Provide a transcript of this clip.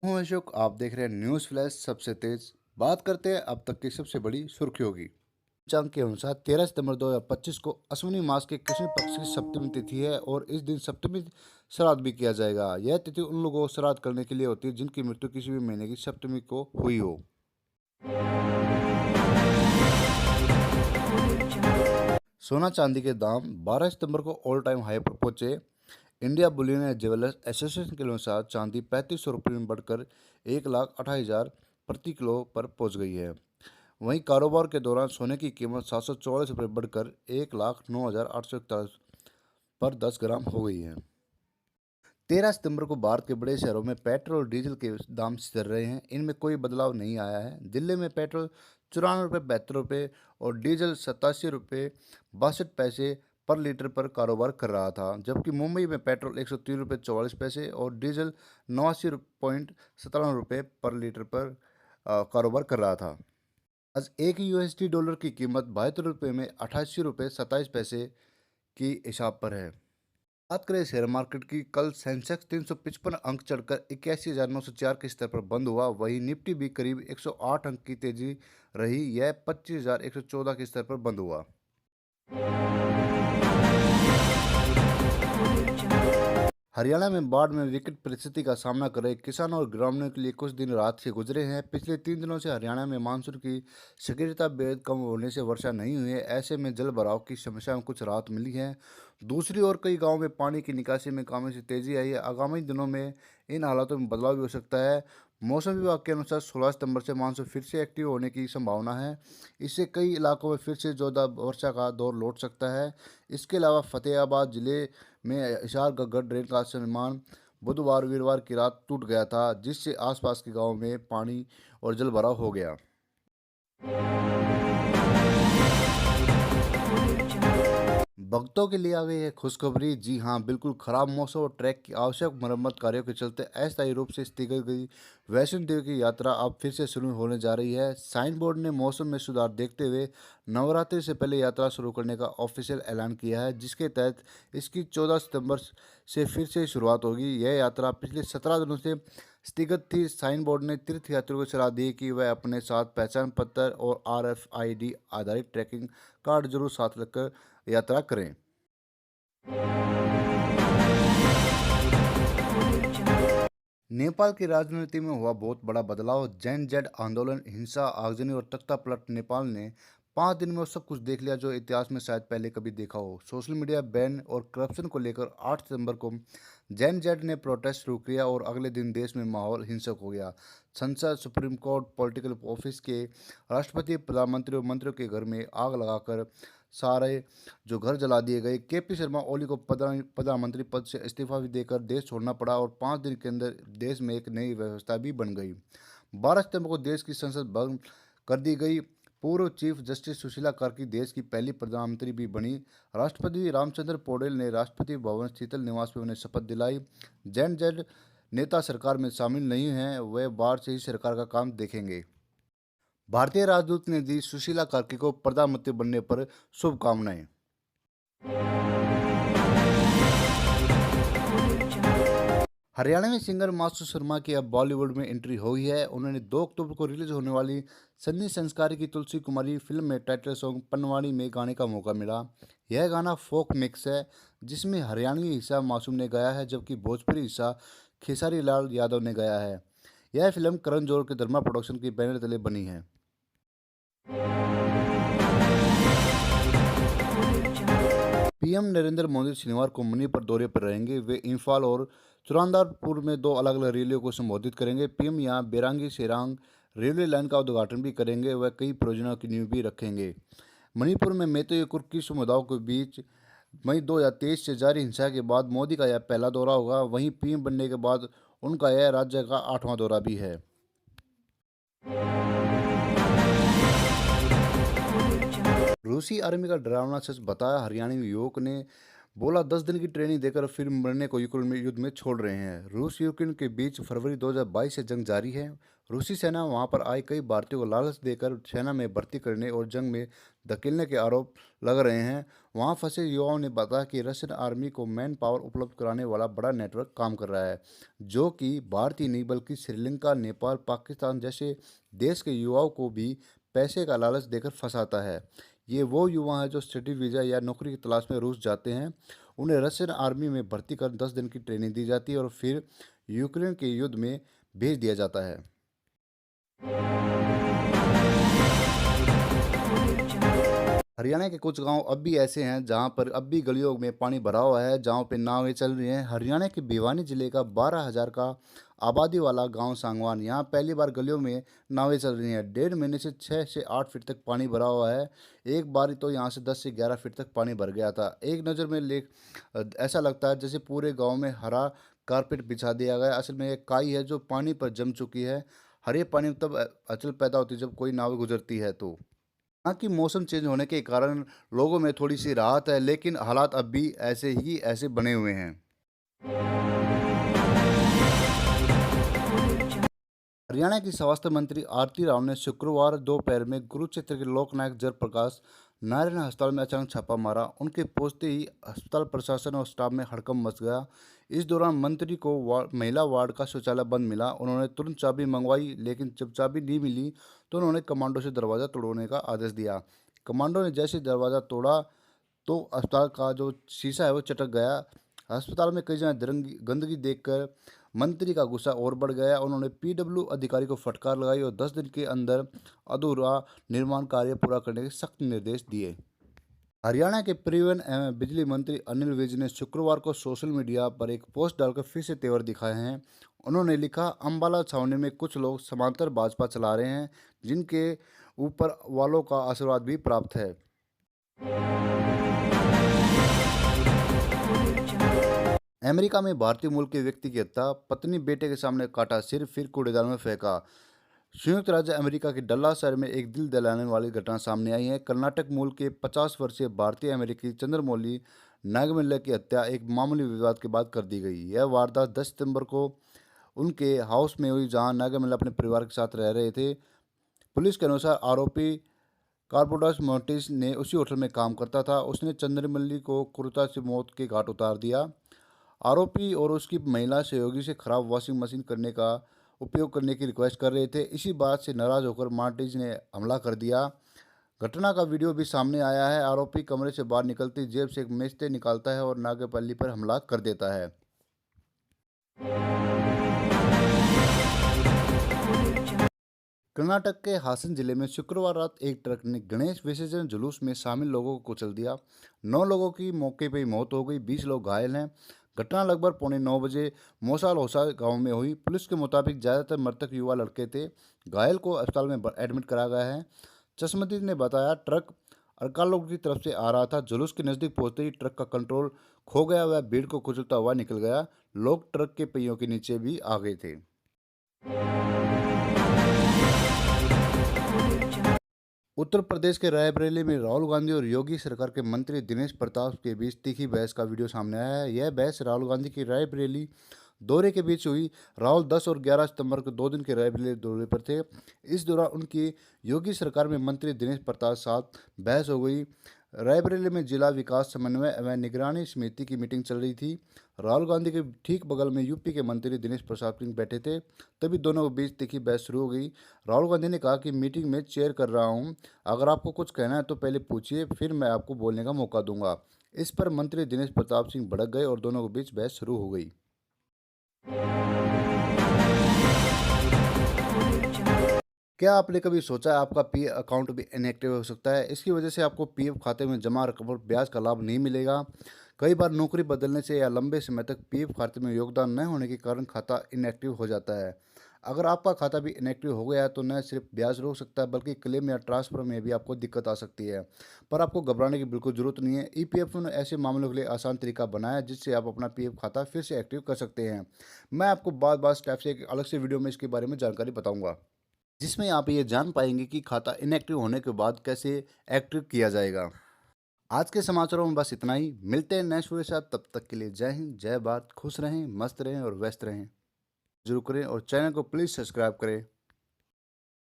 हूं अशोक, आप देख रहे हैं न्यूज़ फ्लैश सबसे तेज। बात करते हैं अब तक की सबसे बड़ी सुर्खियों की। पंचांग के अनुसार 13 सितंबर 2025 को अश्विनी मास के कृष्ण पक्ष की सप्तमी तिथि है और इस दिन सप्तमी श्राद्ध भी किया जाएगा। यह तिथि उन लोगों को श्राद्ध करने के लिए होती है जिनकी मृत्यु किसी भी महीने की सप्तमी को हुई हो। सोना चांदी के दाम 12 सितंबर को ऑल टाइम हाई पर पहुंचे। India Boolean and jewellers association के अनुसार चांदी 3500 रुपये में बढ़कर 1,28,000 प्रति किलो पर पहुंच गई है। वहीं कारोबार के दौरान सोने की कीमत 744 रुपये बढ़कर 1,09,841 पर 10 ग्राम हो गई है। 13 सितंबर को भारत के बड़े शहरों में पेट्रोल और डीजल के दाम स्थिर रहे हैं। इनमें कोई बदलाव नहीं आया है। दिल्ली में पेट्रोल 94 रुपये 72 रुपये और डीजल 87 रुपये 62 पैसे पर लीटर पर कारोबार कर रहा था, जबकि मुंबई में पेट्रोल 103 रुपये 44 पैसे और डीजल 89.17 रुपये पर लीटर पर कारोबार कर रहा था। आज एक यूएसडी डॉलर की कीमत 72 रुपये में 88 रुपये 27 पैसे की हिसाब पर है। बात करें शेयर मार्केट की, कल सेंसेक्स 355 अंक चढ़कर 81,904 के स्तर पर बंद हुआ। वहीं निफ्टी भी करीब 108 अंक की तेजी रही, यह 25,114 के स्तर पर बंद हुआ। हरियाणा में बाढ़ में विकट परिस्थिति का सामना कर रहे किसानों और ग्रामीणों के लिए कुछ दिन राहत से गुजरे हैं। पिछले 3 दिनों से हरियाणा में मानसून की सक्रियता बेहद कम होने से वर्षा नहीं हुई है। ऐसे में जल भराव की समस्या में कुछ राहत मिली है। दूसरी ओर कई गांवों में पानी की निकासी में काफी से तेजी आई है। आगामी दिनों में इन हालातों में बदलाव भी हो सकता है। मौसम विभाग के अनुसार 16 सितंबर से मानसून फिर से एक्टिव होने की संभावना है। इससे कई इलाकों में फिर से जोरदार वर्षा का दौर लौट सकता है। इसके अलावा फतेहाबाद जिले में हिसार घग्गर ड्रेन का निर्माण बुधवार वीरवार की रात टूट गया था, जिससे आसपास के गांवों में पानी और जल भराव हो गया। भक्तों के लिए आ गई है खुशखबरी। जी हां, बिल्कुल खराब मौसम और ट्रैक की आवश्यक मरम्मत कार्यों के चलते अस्थायी रूप से स्थगित गई वैष्णो देवी की यात्रा अब फिर से शुरू होने जा रही है। साइन बोर्ड ने मौसम में सुधार देखते हुए नवरात्रि से पहले यात्रा शुरू करने का ऑफिशियल ऐलान किया है, जिसके तहत इसकी 14 सितंबर से फिर से शुरुआत होगी। यह यात्रा पिछले 17 दिनों से स्थगित थी। साइन बोर्ड ने तीर्थयात्रियों को सलाह दी कि वह अपने साथ पहचान पत्र और RFID आधारित ट्रैकिंग कार्ड जरूर साथ रखकर यात्रा करें। नेपाल की राजनीति में हुआ बहुत बड़ा बदलाव। जैन जेड आंदोलन, हिंसा, आगजनी और तख्ता पलट। नेपाल ने 5 दिन में वो सब कुछ देख लिया जो इतिहास में शायद पहले कभी देखा हो। सोशल मीडिया बैन और करप्शन को लेकर 8 सितंबर को जैन जेड ने प्रोटेस्ट शुरू किया और अगले दिन देश में माहौल हिंसक हो गया। संसद, सुप्रीम कोर्ट, पॉलिटिकल ऑफिस के राष्ट्रपति, प्रधानमंत्री और मंत्रियों के घर में आग लगाकर सारे जो घर जला दिए गए। KP शर्मा ओली को प्रधानमंत्री पद से इस्तीफा भी देकर देश छोड़ना पड़ा और 5 दिन के अंदर देश में एक नई व्यवस्था भी बन गई। 12 सितंबर को देश की संसद भंग कर दी गई। पूर्व चीफ जस्टिस सुशीला कार्की देश की पहली प्रधानमंत्री भी बनी। राष्ट्रपति रामचंद्र पौडेल ने राष्ट्रपति भवन शीतल निवास में उन्हें शपथ दिलाई। जैन जेड नेता सरकार में शामिल नहीं हैं, वे बाहर से ही सरकार का काम देखेंगे। भारतीय राजदूत ने दी सुशीला कार्की को प्रधानमंत्री बनने पर शुभकामनाएं। हरियाणा में सिंगर मासूम शर्मा की अब बॉलीवुड में एंट्री हुई है। उन्होंने 2 अक्टूबर को रिलीज होने वाली सन्नी संस्कारी की तुलसी कुमारी फिल्म में टाइटल सॉन्ग पनवाड़ी में गाने का मौका मिला। यह गाना फोक मिक्स है, जिसमें हरियाणवी हिस्सा मासूम ने गाया है जबकि भोजपुरी हिस्सा खेसारी लाल यादव ने गाया है। यह फिल्म करण जौहर के धर्मा प्रोडक्शन के बैनर तले बनी है। पीएम नरेंद्र मोदी शनिवार को मणिपुर दौरे पर रहेंगे। वे इंफाल और चुरांदारपुर में 2 अलग अलग रैलियों को संबोधित करेंगे। पीएम यहां बेरांगी सेरांग रेलवे लाइन का उद्घाटन भी करेंगे। वह कई परियोजनाओं की नींव भी रखेंगे। मणिपुर में मेते और कुर्की समुदायों के बीच मई 2023 से जारी हिंसा के बाद मोदी का यह पहला दौरा होगा। वहीं पीएम बनने के बाद उनका यह राज्य का 8वां दौरा भी है। रूसी आर्मी का डरावना सच बताया। हरियाणवी युवक ने बोला 10 दिन की ट्रेनिंग देकर फिर मरने को यूक्रेन में युद्ध में छोड़ रहे हैं। रूस यूक्रेन के बीच फरवरी 2022 से जंग जारी है। रूसी सेना वहां पर आए कई भारतीयों को लालच देकर सेना में भर्ती करने और जंग में धकेलने के आरोप लग रहे हैं। वहां फंसे युवाओं ने बताया कि रशियन आर्मी को मैन पावर उपलब्ध कराने वाला बड़ा नेटवर्क काम कर रहा है, जो कि भारतीय नहीं बल्कि श्रीलंका, नेपाल, पाकिस्तान जैसे देश के युवाओं को भी पैसे का लालच देकर फंसाता है। ये वो युवा हैं जो स्टडी वीज़ा या नौकरी की तलाश में रूस जाते हैं। उन्हें रशियन आर्मी में भर्ती कर 10 दिन की ट्रेनिंग दी जाती है और फिर यूक्रेन के युद्ध में भेज दिया जाता है। हरियाणा के कुछ गांव अब भी ऐसे हैं जहां पर अब भी गलियों में पानी भरा हुआ है, जहां पे नावें चल रही हैं। हरियाणा के भिवानी जिले का 12,000 का आबादी वाला गांव सांगवान, यहां पहली बार गलियों में नावें चल रही हैं। 1.5 महीने से 6 से 8 फीट तक पानी भरा हुआ है। एक बार तो यहां से 10 से 11 फीट तक पानी भर गया था। एक नज़र में ऐसा लगता है जैसे पूरे गाँव में हरा कारपेट बिछा दिया गया। असल में एक काई है जो पानी पर जम चुकी है। हरे पानी में तब अचल पैदा होती है जब कोई नाव गुजरती है। तो हाँ कि मौसम चेंज होने के कारण लोगों में थोड़ी सी राहत है, लेकिन हालात अब भी ऐसे बने हुए हैं। हरियाणा की स्वास्थ्य मंत्री आरती राव ने शुक्रवार दोपहर में कुरुक्षेत्र के लोकनायक जयप्रकाश नारायण अस्पताल में अचानक छापा मारा। उनके पहुंचते ही अस्पताल प्रशासन और स्टाफ में हड़कंप मच गया। इस दौरान मंत्री को महिला वार्ड का शौचालय बंद मिला। उन्होंने तुरंत चाबी मंगवाई, लेकिन जब चाबी नहीं मिली तो उन्होंने कमांडो से दरवाज़ा तोड़ने का आदेश दिया। कमांडो ने जैसे दरवाज़ा तोड़ा तो अस्पताल का जो शीशा है वो चटक गया। अस्पताल में कई जगह गंदगी देखकर मंत्री का गुस्सा और बढ़ गया। उन्होंने पीडब्ल्यू अधिकारी को फटकार लगाई और 10 दिन के अंदर अधूरा निर्माण कार्य पूरा करने के सख्त निर्देश दिए। हरियाणा के परिवहन एवं बिजली मंत्री अनिल विज ने शुक्रवार को सोशल मीडिया पर एक पोस्ट डालकर फिर से तेवर दिखाए हैं। उन्होंने लिखा, अंबाला छावनी में कुछ लोग समांतर भाजपा चला रहे हैं, जिनके ऊपर वालों का आशीर्वाद भी प्राप्त है। अमेरिका में भारतीय मूल के व्यक्ति की हत्या, पत्नी बेटे के सामने काटा सिर, फिर कूड़ेदान में फेंका। संयुक्त राज्य अमेरिका के डल्ला शहर में एक दिल दहलाने वाली घटना सामने आई है। कर्नाटक मूल के 50 वर्षीय भारतीय अमेरिकी चंद्रमौली नागमल्ल की हत्या एक मामूली विवाद के बाद कर दी गई। यह वारदात 10 सितंबर को उनके हाउस में हुई, जहां नागमल्ल अपने परिवार के साथ रह रहे थे। पुलिस के अनुसार आरोपी कार्पोडस मोंटिस ने उसी होटल में काम करता था। उसने चंद्रमल्ली को क्रूरता से मौत के घाट उतार दिया। आरोपी और उसकी महिला सहयोगी से खराब वॉशिंग मशीन करने का उपयोग करने की रिक्वेस्ट कर रहे थे। इसी बात से नाराज होकर मार्टिज ने हमला कर दिया। घटना का वीडियो भी सामने आया है। आरोपी कमरे से बाहर निकलते जेब से एक मेचते निकालता है और नागपल्ली पर हमला कर देता है। कर्नाटक के हासन जिले में शुक्रवार रात एक ट्रक ने गणेश विसर्जन जुलूस में शामिल लोगों को कुचल दिया। 9 लोगों की मौके पर ही मौत हो गई, 20 लोग घायल हैं। घटना लगभग 8:45 बजे मोसाल होसा गांव में हुई। पुलिस के मुताबिक ज़्यादातर मृतक युवा लड़के थे। घायल को अस्पताल में एडमिट कराया गया है। चश्मदीद ने बताया, ट्रक अरकालों की तरफ से आ रहा था। जुलूस के नज़दीक पहुंचते ही ट्रक का कंट्रोल खो गया। वह भीड़ को कुचलता हुआ निकल गया। लोग ट्रक के पहियों के नीचे भी आ गए थे। उत्तर प्रदेश के रायबरेली में राहुल गांधी और योगी सरकार के मंत्री दिनेश प्रताप के बीच तीखी बहस का वीडियो सामने आया है। यह बहस राहुल गांधी की रायबरेली दौरे के बीच हुई। राहुल 10 और 11 सितंबर को 2 दिन के रायबरेली दौरे पर थे। इस दौरान उनकी योगी सरकार में मंत्री दिनेश प्रताप साथ बहस हो गई। रायबरेली में जिला विकास समन्वय एवं निगरानी समिति की मीटिंग चल रही थी। राहुल गांधी के ठीक बगल में यूपी के मंत्री दिनेश प्रताप सिंह बैठे थे। तभी दोनों के बीच तीखी बहस शुरू हो गई। राहुल गांधी ने कहा कि मीटिंग में चेयर कर रहा हूं, अगर आपको कुछ कहना है तो पहले पूछिए, फिर मैं आपको बोलने का मौका दूंगा। इस पर मंत्री दिनेश प्रताप सिंह भड़क गए और दोनों के बीच बहस शुरू हो गई। क्या आपने कभी सोचा है आपका पी अकाउंट भी इनएक्टिव हो सकता है? इसकी वजह से आपको पीएफ खाते में जमा रकम पर ब्याज का लाभ नहीं मिलेगा। कई बार नौकरी बदलने से या लंबे समय तक पीएफ खाते में योगदान न होने के कारण खाता इनएक्टिव हो जाता है। अगर आपका खाता भी इनएक्टिव हो गया है तो न सिर्फ ब्याज रोक सकता है, बल्कि क्लेम या ट्रांसफर में भी आपको दिक्कत आ सकती है। पर आपको घबराने की बिल्कुल ज़रूरत नहीं है। ईपीएफओ ने ऐसे मामलों के लिए आसान तरीका बनाया है जिससे आप अपना पीएफ खाता फिर से एक्टिव कर सकते हैं। मैं आपको बार स्टेप से एक अलग से वीडियो में इसके बारे में जानकारी बताऊँगा, जिसमें आप ये जान पाएंगे कि खाता इनएक्टिव होने के बाद कैसे एक्टिव किया जाएगा। आज के समाचारों में बस इतना ही। मिलते हैं नेक्स्ट वीडियो के साथ, तब तक के लिए जय हिंद, जय भारत, खुश रहें, मस्त रहें और व्यस्त रहें। जरूर करें और चैनल को प्लीज़ सब्सक्राइब करें।